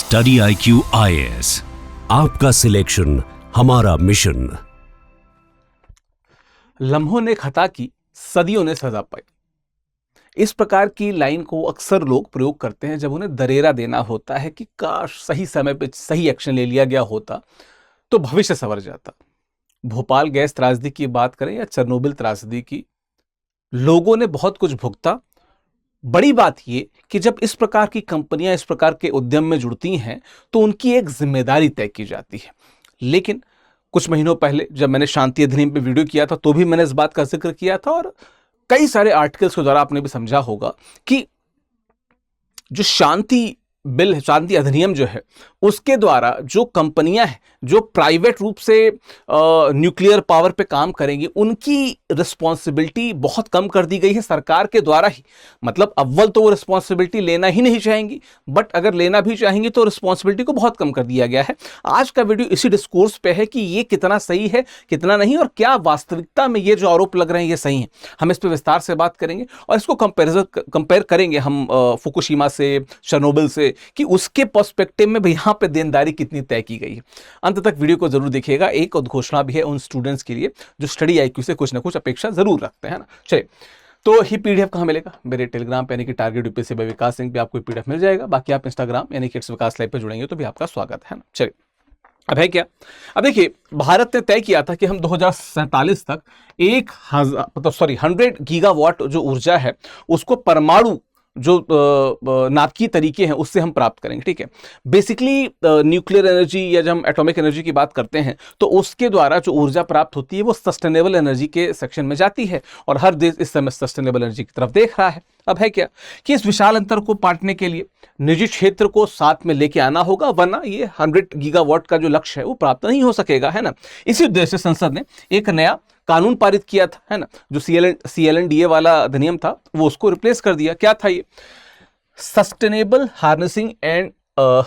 Study IQ IAS, आपका selection हमारा mission. लम्हों ने खता की, सदियों ने सजा पाई। इस प्रकार की लाइन को अक्सर लोग प्रयोग करते हैं जब उन्हें दरेरा देना होता है कि काश सही समय पे सही एक्शन ले लिया गया होता तो भविष्य संवर जाता। भोपाल गैस त्रासदी की बात करें या चेरनोबिल त्रासदी की, लोगों ने बहुत कुछ भुगता। बड़ी बात यह कि जब इस प्रकार की कंपनियां इस प्रकार के उद्यम में जुड़ती हैं तो उनकी एक जिम्मेदारी तय की जाती है। लेकिन कुछ महीनों पहले जब मैंने शांति अधिनियम पे वीडियो किया था तो भी मैंने इस बात का जिक्र किया था, और कई सारे आर्टिकल्स के द्वारा आपने भी समझा होगा कि जो शांति बिल, शांति अधिनियम जो है, उसके द्वारा जो कंपनियां हैं जो प्राइवेट रूप से न्यूक्लियर पावर पे काम करेंगी, उनकी रिस्पॉन्सिबिलिटी बहुत कम कर दी गई है सरकार के द्वारा ही। मतलब अव्वल तो वो रिस्पॉन्सिबिलिटी लेना ही नहीं चाहेंगी, बट अगर लेना भी चाहेंगी तो रिस्पॉन्सिबिलिटी को बहुत कम कर दिया गया है। आज का वीडियो इसी डिस्कोर्स पे है कि ये कितना सही है, कितना नहीं, और क्या वास्तविकता में ये जो आरोप लग रहे हैं ये सही है। हम इस पर विस्तार से बात करेंगे और इसको कंपेयर करेंगे हम फुकुशिमा से, चेरनोबिल से, कि उसके पर्सपेक्टिव में यहां पे देनदारी कितनी तय की गई है। अंत तक वीडियो को जरूर देखिएगा। एक उद्घोषणा भी है उन स्टूडेंट्स के लिए जो स्टडी IQ से कुछ ना कुछ अपेक्षा जरूर रखते हैं ना। चलिए, तो ही PDF कहां मिलेगा? मेरे टेलीग्राम पे यानी कि टारगेट UPSC बाय विकास सिंह पे आपको PDF मिल जाएगा। बाकी आप इंस्टाग्राम यानी कि विकास लाइव पे जुड़ेंगे तो भी आपका स्वागत है ना। चलिए, अब है क्या? अब देखिए, भारत ने तय किया था कि हम 2047 तक 100 गीगावाट जो ऊर्जा है उसको परमाणु जो नाभिकीय तरीके हैं उससे हम प्राप्त करेंगे। ठीक है, बेसिकली न्यूक्लियर एनर्जी या जब हम एटॉमिक एनर्जी की बात करते हैं तो उसके द्वारा जो ऊर्जा प्राप्त होती है वो सस्टेनेबल एनर्जी के सेक्शन में जाती है, और हर देश इस समय सस्टेनेबल एनर्जी की तरफ देख रहा है। अब है क्या कि इस विशाल अंतर को पाटने के लिए निजी क्षेत्र को साथ में लेके आना होगा, वरना ये 100 गीगावाट का जो लक्ष्य है वो प्राप्त नहीं हो सकेगा, है ना। इसी उद्देश्य से संसद ने एक नया कानून पारित किया था, है ना, जो CLNDA वाला अधिनियम था वो उसको रिप्लेस कर दिया। क्या था ये? Sustainable harnessing and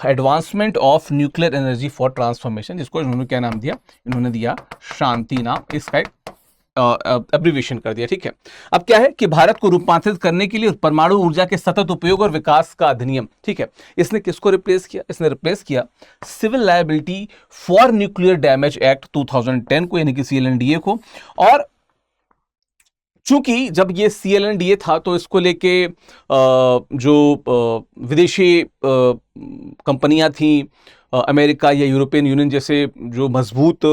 advancement of nuclear energy for transformation, जिसको इन्होंने क्या नाम दिया? इन्होंने दिया शांति नाम, इसका एब्रिविएशन कर दिया। ठीक है, अब क्या है कि भारत को रूपांतरित करने के लिए परमाणु ऊर्जा के सतत उपयोग और विकास का अधिनियम। ठीक है, इसने किसको रिप्लेस किया? इसने रिप्लेस किया civil liability for nuclear damage act 2010 को, यानी कि CLNDA को। और चूंकि जब ये CLNDA था तो इसको लेके जो विदेशी कंपनियां थी, अमेरिका या यूरोपियन यूनियन जैसे जो मजबूत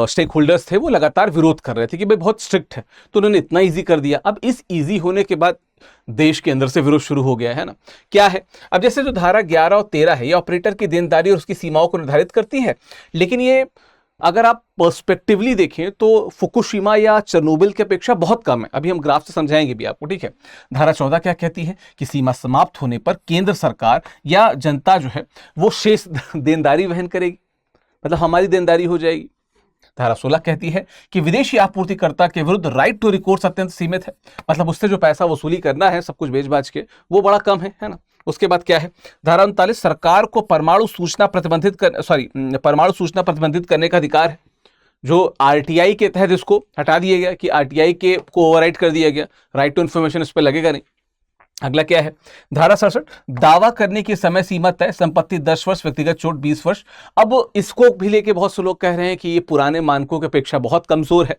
स्टेक होल्डर्स थे, वो लगातार विरोध कर रहे थे कि भाई बहुत स्ट्रिक्ट है, तो उन्होंने इतना इजी कर दिया। अब इस इजी होने के बाद देश के अंदर से विरोध शुरू हो गया, है ना। क्या है? अब जैसे जो धारा 11 और 13 है, ये ऑपरेटर की देनदारी और उसकी सीमाओं को निर्धारित करती है, लेकिन ये अगर आप पर्सपेक्टिवली देखें तो फुकुशिमा या चेरनोबिल की अपेक्षा बहुत कम है। अभी हम ग्राफ से समझाएंगे भी आपको। ठीक है, धारा 14 क्या कहती है कि सीमा समाप्त होने पर केंद्र सरकार या जनता जो है वो शेष देनदारी वहन करेगी, मतलब हमारी देनदारी हो जाएगी। धारा 16 कहती है कि विदेशी आपूर्तिकर्ता के विरुद्ध राइट टू रिकोर्स अत्यंत सीमित है, मतलब उससे जो पैसा वसूली करना है सब कुछ बेच बाच के, वो बड़ा कम है ना। उसके बाद क्या है? धारा 39, सरकार को परमाणु सूचना प्रतिबंधित करने का अधिकार है, जो RTI के तहत इसको हटा दिया गया कि RTI के को ओवरराइड कर दिया गया, राइट टू इन्फॉर्मेशन इस पर लगेगा नहीं। अगला क्या है? धारा 67, दावा करने की समय सीमा तय, संपत्ति 10 वर्ष, व्यक्तिगत चोट 20 वर्ष। अब इसको भी लेके बहुत से लोग कह रहे हैं कि ये पुराने मानकों की अपेक्षा बहुत कमजोर है,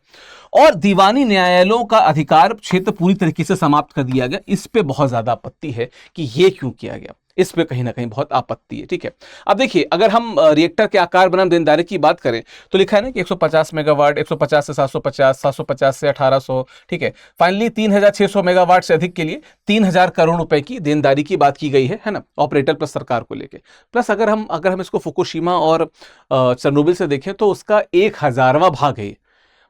और दीवानी न्यायालयों का अधिकार क्षेत्र पूरी तरीके से समाप्त कर दिया गया। इस पे बहुत ज्यादा आपत्ति है कि ये क्यों किया गया, इस पे कहीं ना कहीं बहुत आपत्ति है। ठीक है, अब देखिए, अगर हम रिएक्टर के आकार बनाम देनदारी की बात करें तो लिखा है ना कि 150 मेगावाट, 150 से 750, 750 से 1800। ठीक है, फाइनली 3600 मेगावाट से अधिक के लिए 3000 करोड़ रुपए की देनदारी की बात की गई है ना, ऑपरेटर प्लस सरकार को लेके। प्लस अगर हम इसको फुकुशिमा और चेरनोबिल से देखें तो उसका 1000वां भाग है,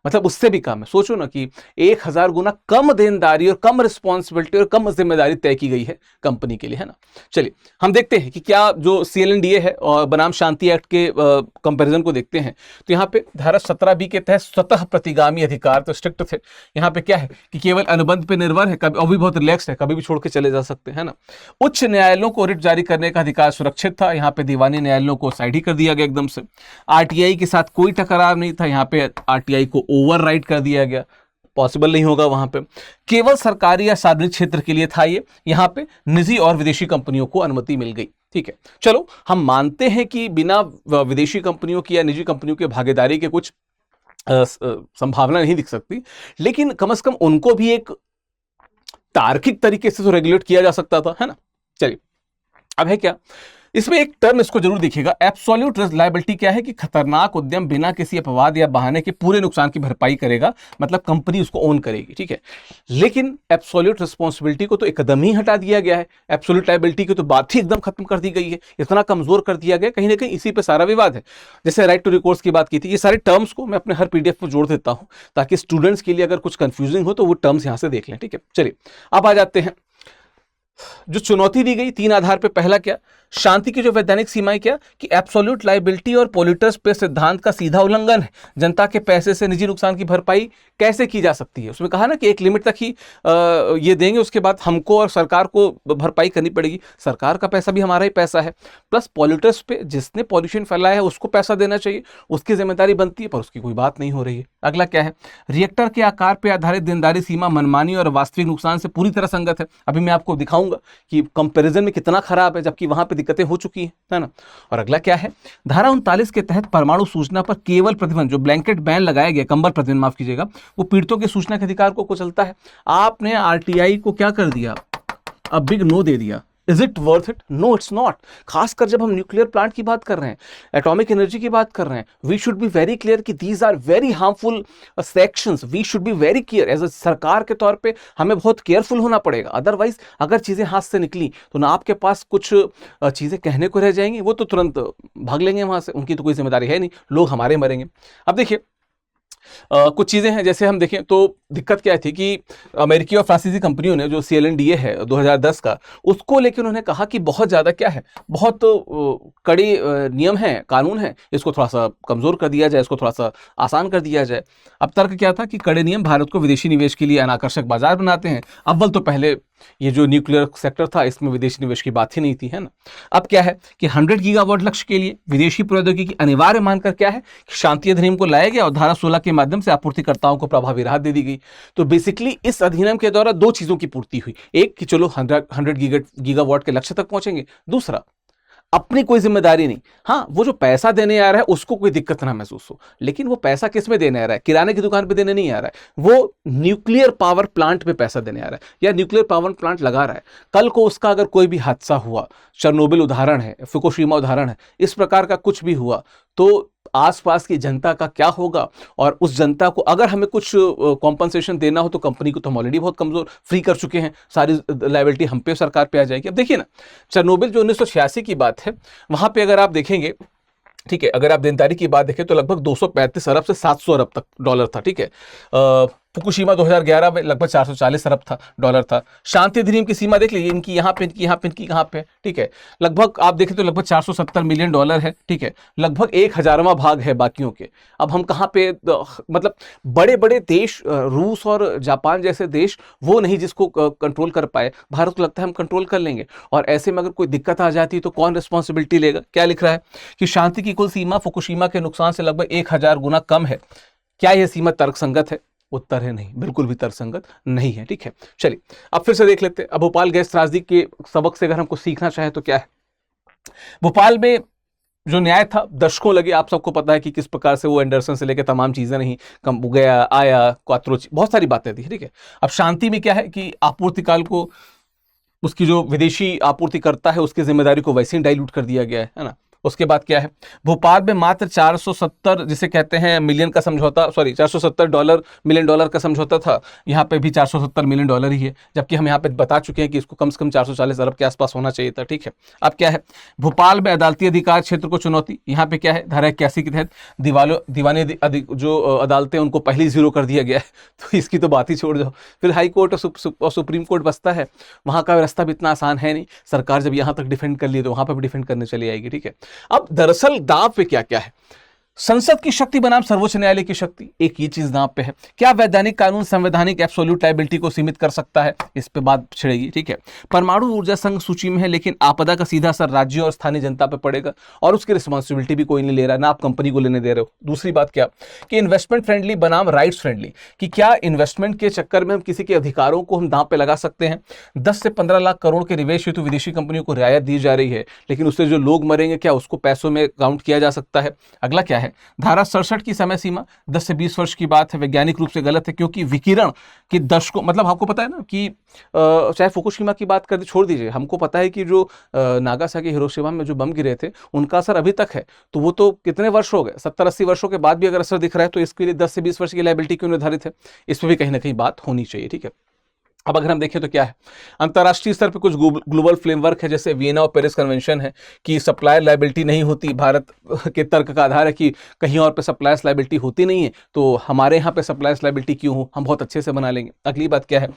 मतलब उससे भी कम है। सोचो ना कि 1000 गुना कम देनदारी और कम रिस्पॉन्सिबिलिटी और कम जिम्मेदारी तय की गई है कंपनी के लिए, है ना। चलिए, हम देखते हैं कि क्या जो CLNDA है और बनाम शांति एक्ट के कंपैरिजन को देखते हैं तो यहाँ पे धारा 17B के तहत स्वतः प्रतिगामी अधिकार तो स्ट्रिक्ट थे। यहाँ पे क्या है कि केवल अनुबंध पे निर्भर है, कभी अभी बहुत रिलैक्स है, कभी भी छोड़ के चले जा सकते हैं ना। उच्च न्यायालयों को रिट जारी करने का अधिकार सुरक्षित था, यहाँ पे दीवानी न्यायालयों को साइड ही कर दिया गया एकदम से। RTI के साथ कोई टकराव नहीं था, यहाँ पे RTI को ओवरराइड कर दिया गया। पॉसिबल नहीं होगा वहां पे। केवल सरकारी या सार्वजनिक क्षेत्र के लिए था ये, यहाँ पे निजी और विदेशी कंपनियों को अनुमति मिल गई। ठीक है, चलो हम मानते हैं कि बिना विदेशी कंपनियों की या निजी कंपनियों की भागीदारी के कुछ संभावना नहीं दिख सकती, लेकिन कम से कम उनको भी एक तार्किक तरीके से तो रेगुलेट किया जा सकता था, है ना। चलिए, अब है क्या, इसमें एक टर्म इसको जरूर देखिएगा, एब्सोल्यूट रिस्क लायबिलिटी क्या है कि खतरनाक उद्यम बिना किसी अपवाद या बहाने के पूरे नुकसान की भरपाई करेगा, मतलब कंपनी उसको ओन करेगी। ठीक है, लेकिन एब्सोल्यूट रिस्पॉन्सिबिलिटी को तो एकदम ही हटा दिया गया है, एब्सोल्यूट लायबिलिटी की तो बात ही एकदम खत्म कर दी गई है, इतना कमजोर कर दिया गया, कहीं ना कहीं इसी पे सारा विवाद है। जैसे राइट टू रिकॉर्स की बात की थी, ये सारे टर्म्स को मैं अपने हर पीडीएफ में जोड़ देता हूं ताकि स्टूडेंट्स के लिए अगर कुछ कंफ्यूजिंग हो तो वो टर्म्स यहां से देख लें। ठीक है, चलिए अब आ जाते हैं जो चुनौती दी गई 3 आधार पे। पहला क्या, शांति की जो वैधानिक सीमाएं क्या कि एब्सोल्यूट लायबिलिटी और पॉल्यूटर्स पे सिद्धांत का सीधा उल्लंघन है, जनता के पैसे से निजी नुकसान की भरपाई कैसे की जा सकती है। उसमें कहा ना कि एक लिमिट तक ही ये देंगे, उसके बाद हमको और सरकार को भरपाई करनी पड़ेगी, सरकार का पैसा भी हमारा ही पैसा है, प्लस पॉल्यूटर्स पे जिसने पॉल्यूशन फैलाया है उसको पैसा देना चाहिए, उसकी जिम्मेदारी बनती है, पर उसकी कोई बात नहीं हो रही है। अगला क्या है, रिएक्टर के आकार पर आधारित देनदारी सीमा मनमानी और वास्तविक नुकसान से पूरी तरह संगत है। अभी मैं आपको दिखाऊंगा कि कंपैरिजन में कितना खराब है, जबकि वहां पे दिक्कतें हो चुकी है ना। और अगला क्या है, धारा 39 के तहत परमाणु सूचना पर केवल प्रतिबंध, जो ब्लैंकेट बैन लगाया गया, कंबल प्रतिबंध माफ कीजिएगा, वो पीड़ितों के सूचना के अधिकार को कुचलता है। आपने आरटीआई को क्या कर दिया, अ बिग नो दे दिया। Is it worth it? No, it's not. खासकर जब हम न्यूक्लियर प्लांट की बात कर रहे हैं, एटॉमिक एनर्जी की बात कर रहे हैं, we should be very clear कि these are very harmful sections. We should be very clear as a सरकार के तौर पे हमें बहुत केयरफुल होना पड़ेगा। अदरवाइज अगर चीजें हाथ से निकली तो ना आपके पास कुछ चीजें कहने को रह जाएंगी, वो तो तुरंत भाग लेंगे वहां से, उनकी तो कोई जिम्मेदारी है नहीं, लोग हमारे मरेंगे। अब देखिए कुछ चीज़ें हैं, जैसे हम देखें तो दिक्कत क्या थी कि अमेरिकी और फ्रांसीसी कंपनियों ने जो CLNDA है 2010 का, उसको लेकर उन्होंने कहा कि बहुत ज़्यादा क्या है, बहुत कड़े नियम हैं, कानून हैं, इसको थोड़ा सा कमज़ोर कर दिया जाए, इसको थोड़ा सा आसान कर दिया जाए। अब तर्क क्या था कि कड़े नियम भारत को विदेशी निवेश के लिए अनाकर्षक बाजार बनाते हैं। अव्वल तो पहले ये जो न्यूक्लियर सेक्टर था इसमें विदेशी निवेश की बात ही नहीं थी, है ना। अब क्या है कि 100 गीगावाट लक्ष्य के लिए विदेशी प्रौद्योगिकी अनिवार्य मानकर क्या है कि शांति अधिनियम को लाया गया और धारा 16 के माध्यम से आपूर्तिकर्ताओं को प्रभावी राहत दे दी गई। तो बेसिकली इस अधिनियम के द्वारा दो चीजों की पूर्ति हुई, एक कि चलो 100 गीगावाट के लक्ष्य तक पहुंचेंगे, दूसरा अपनी कोई जिम्मेदारी नहीं। हाँ, वो जो पैसा देने आ रहा है उसको कोई दिक्कत ना महसूस हो, लेकिन वो पैसा किस में देने आ रहा है, किराने की दुकान पे देने नहीं आ रहा है, वो न्यूक्लियर पावर प्लांट पे पैसा देने आ रहा है या न्यूक्लियर पावर प्लांट लगा रहा है। कल को उसका अगर कोई भी हादसा हुआ, चेरनोबिल उदाहरण है, फुकुशिमा उदाहरण है, इस प्रकार का कुछ भी हुआ तो आसपास की जनता का क्या होगा। और उस जनता को अगर हमें कुछ कॉम्पनसेशन देना हो तो कंपनी को तो हम ऑलरेडी बहुत कमजोर फ्री कर चुके हैं, सारी लायबिलिटी हम पे, सरकार पे आ जाएगी। अब देखिए ना, चेरनोबिल जो 1986 की बात है, वहां पे अगर आप देखेंगे, ठीक है, अगर आप देनदारी की बात देखें तो लगभग 235 अरब से 700 अरब तक डॉलर था। ठीक है, फुकुशिमा 2011 में लगभग 440 अरब था, डॉलर था। शांति अधिनियम की सीमा देख लीजिए, इनकी यहाँ पे, इनकी यहाँ पे, इनकी कहाँ पे, ठीक है, लगभग आप देखें तो लगभग 470 मिलियन डॉलर है। ठीक है, लगभग 1/1000वां भाग है बाकियों के। अब हम कहाँ पे, मतलब बड़े बड़े देश, रूस और जापान जैसे देश, वो नहीं जिसको कंट्रोल कर पाए, भारत को लगता है हम कंट्रोल कर लेंगे। और ऐसे में अगर कोई दिक्कत आ जाती है तो कौन रिस्पॉन्सिबिलिटी लेगा। क्या लिख रहा है कि शांति की कुल सीमा फुकुशिमा के नुकसान से लगभग 1000 गुना कम है। क्या यह सीमा तर्कसंगत है? उत्तर है नहीं, बिल्कुल भी तर्कसंगत नहीं है। ठीक है, चलिए अब फिर से देख लेते हैं। अब भोपाल गैस त्रासदी के सबक से अगर हमको सीखना चाहे तो क्या है, भोपाल में जो न्याय था दशकों लगे, आप सबको पता है कि किस प्रकार से वो एंडरसन से लेकर तमाम चीजें नहीं कम गया आया, क्वात्रोची, बहुत सारी बातें थी। ठीक है, अब शांति में क्या है कि आपूर्तिकाल को, उसकी जो विदेशी आपूर्ति करता है उसकी जिम्मेदारी को वैसे ही डाइल्यूट कर दिया गया है ना। उसके बाद क्या है, भोपाल में मात्र 470 जिसे कहते हैं मिलियन का समझौता, सॉरी 470 मिलियन डॉलर का समझौता था, यहाँ पे भी 470 मिलियन डॉलर ही है, जबकि हम यहाँ पे बता चुके हैं कि इसको कम से कम 440 अरब के आसपास होना चाहिए था। ठीक है, अब क्या है, भोपाल में अदालती अधिकार क्षेत्र को चुनौती, यहाँ पे क्या है, धारा 81 के तहत दीवानी जो अदालतें उनको पहले जीरो कर दिया गया है, तो इसकी तो बात ही छोड़ दो। फिर हाई कोर्ट और सुप्रीम कोर्ट बसता है, वहाँ का रास्ता भी इतना आसान है नहीं, सरकार जब यहाँ तक डिफेंड कर ली तो वहाँ पर भी डिफेंड करने चली आएगी। ठीक है, अब दरअसल दाव पे क्या क्या है, संसद की शक्ति बनाम सर्वोच्च न्यायालय की शक्ति, एक ये चीज नाम पे है। क्या वैधानिक कानून संवैधानिक एब्सोल्यूट लायबिलिटी को सीमित कर सकता है, इस पे बात छिड़ेगी, ठीक है। परमाणु ऊर्जा संघ सूची में है, लेकिन आपदा का सीधा असर राज्यों और स्थानीय जनता पे पड़ेगा और उसकी रिस्पॉन्सिबिलिटी भी कोई नहीं ले रहा, ना आप कंपनी को लेने दे रहे हो। दूसरी बात क्या कि इन्वेस्टमेंट फ्रेंडली बनाम राइट्स फ्रेंडली, कि क्या इन्वेस्टमेंट के चक्कर में हम किसी के अधिकारों को हम दांव पे लगा सकते हैं। 10 से 15 लाख करोड़ के निवेश हेतु विदेशी कंपनियों को रियायत दी जा रही है, लेकिन उससे जो लोग मरेंगे क्या उसको पैसों में काउंट किया जा सकता है। अगला क्या है, धारा 67 की समय सीमा 10 से 20 वर्ष की बात है, वैज्ञानिक रूप से गलत है, क्योंकि विकिरण के दशकों, मतलब आपको पता है ना कि चाहे फुकुशिमा की बात कर छोड़ दीजिए, हमको पता है कि जो नागासाकी हिरोशिमा में जो बम गिरे थे उनका असर अभी तक है, तो वो तो कितने वर्ष हो गए, 70-80 वर्षों के बाद भी अगर असर दिख रहा है तो इसके लिए 10 से 20 वर्ष की लायबिलिटी क्यों निर्धारित है, इस पर भी कहीं ना कहीं बात होनी चाहिए, ठीक है। अब अगर हम देखें तो क्या है, अंतर्राष्ट्रीय स्तर पे कुछ ग्लोबल फ्रेमवर्क है, जैसे वियना और पेरिस कन्वेंशन है कि सप्लायर लायबिलिटी नहीं होती। भारत के तर्क का आधार है कि कहीं और पे सप्लायर्स लायबिलिटी होती नहीं है, तो हमारे यहाँ पे सप्लायर्स लायबिलिटी क्यों हो, हम बहुत अच्छे से बना लेंगे। अगली बात क्या है,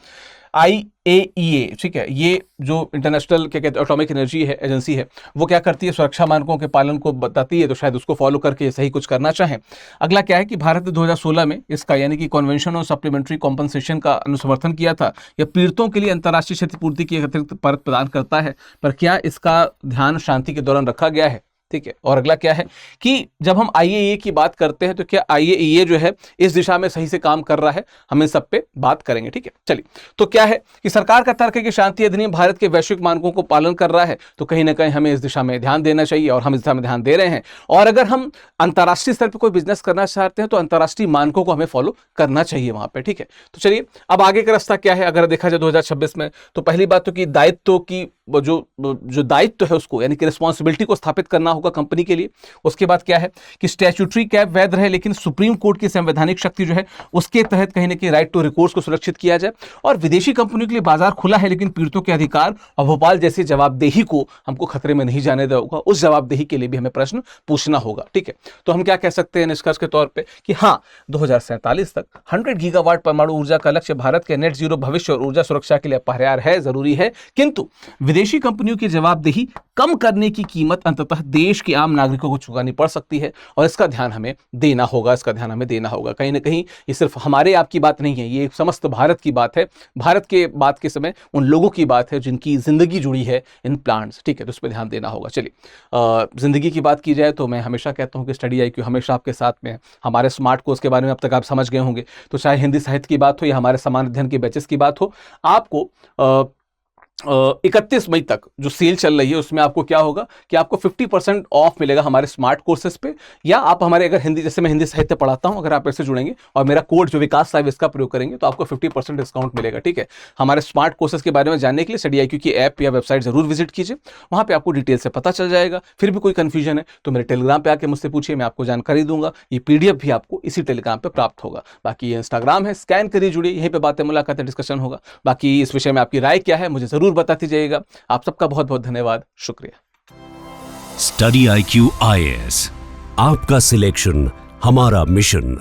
IAEA, ठीक है, ये जो इंटरनेशनल क्या कहते हैं एटॉमिक एनर्जी है एजेंसी है, वो क्या करती है, सुरक्षा मानकों के पालन को बताती है, तो शायद उसको फॉलो करके सही कुछ करना चाहें। अगला क्या है कि भारत ने 2016 में इसका यानी कि कन्वेंशन ऑन सप्लीमेंट्री कॉम्पनसेशन का अनुसमर्थन किया था। यह पीड़ितों के लिए अंतर्राष्ट्रीय क्षतिपूर्ति की अतिरिक्त परत प्रदान करता है, पर क्या इसका ध्यान शांति के दौरान रखा गया है, ठीक है। और अगला क्या है कि जब हम IAEA की बात करते हैं तो क्या IAEA जो है इस दिशा में सही से काम कर रहा है, हम इन सब पे बात करेंगे, ठीक है। चलिए, तो क्या है कि सरकार का तर्क है कि शांति अधिनियम भारत के वैश्विक मानकों को पालन कर रहा है, तो कहीं ना कहीं हमें इस दिशा में ध्यान देना चाहिए और हम इस दिशा में ध्यान दे रहे हैं। और अगर हम अंतर्राष्ट्रीय स्तर पर कोई बिजनेस करना चाहते हैं तो अंतर्राष्ट्रीय मानकों को हमें फॉलो करना चाहिए वहां पर, ठीक है। तो चलिए, अब आगे का रास्ता क्या है अगर देखा जाए 2026 में, तो पहली बात तो कि दायित्व की जो दायित्व है उसको यानी कि रिस्पॉन्सिबिलिटी को स्थापित करना होगा कंपनी के लिए। उसके बाद क्या है कि स्टैट्यूटरी कैप वैध रहे, लेकिन सुप्रीम कोर्ट की संवैधानिक शक्ति जो है उसके तहत कहीं ना कहीं राइट टू रिकोर्स को सुरक्षित किया जाए। और विदेशी कंपनियों के लिए बाजार खुला है, लेकिन पीड़ितों के अधिकार और भोपाल जैसी जवाबदेही को हमको खतरे में नहीं जाने देगा, उस जवाबदेही के लिए भी हमें प्रश्न पूछना होगा, ठीक है। तो हम क्या कह सकते हैं निष्कर्ष के तौर पर कि हाँ, 2047 तक 100 गीगावाट परमाणु ऊर्जा का लक्ष्य भारत के नेट जीरो भविष्य और ऊर्जा सुरक्षा के लिए अपरिहार्य है, जरूरी है, किंतु विदेशी कंपनियों की जवाबदेही कम करने की कीमत अंततः देश के आम नागरिकों को चुकानी पड़ सकती है, और इसका ध्यान हमें देना होगा, कहीं ना कहीं ये सिर्फ हमारे आपकी बात नहीं है, ये समस्त भारत की बात है। भारत के बात के समय उन लोगों की बात है जिनकी जिंदगी जुड़ी है इन प्लांट्स, ठीक है, तो उस पर ध्यान देना होगा। चलिए, जिंदगी की बात की जाए तो मैं हमेशा कहता हूं कि स्टडी IQ हमेशा आपके साथ में है। हमारे स्मार्ट कोर्स के बारे में अब तक आप समझ गए होंगे, तो चाहे हिंदी साहित्य की बात हो या हमारे समान अध्ययन के बैचेस की बात हो, आपको 31 मई तक जो सेल चल रही है उसमें आपको क्या होगा कि आपको 50% ऑफ मिलेगा हमारे स्मार्ट कोर्सेज पे, या आप हमारे अगर हिंदी, जैसे मैं हिंदी साहित्य पढ़ाता हूं, अगर आप ऐसे जुड़ेंगे और मेरा कोड जो विकास साहब इसका प्रयोग करेंगे तो आपको 50% डिस्काउंट मिलेगा, ठीक है। हमारे स्मार्ट कोर्सेज के बारे में जानने के लिए स्टडी IQ की ऐप या वेबसाइट जरूर विजिट कीजिए, वहां पर आपको डिटेल से पता चल जाएगा। फिर भी कोई कंफ्यूजन है तो मेरे टेलीग्राम पर आके मुझसे पूछिए, मैं आपको जानकारी दूंगा। ये PDF भी आपको इसी टेलीग्राम पर प्राप्त होगा। बाकी ये इंस्टाग्राम है, स्कैन करिए, जुड़िए, यहीं पर बातें मुलाकातें डिस्कशन होगा। बाकी इस विषय में आपकी राय क्या है मुझे जरूर बताती जाइएगा। आप सबका बहुत बहुत धन्यवाद, शुक्रिया। स्टडी IQ IAS, आपका सिलेक्शन हमारा मिशन।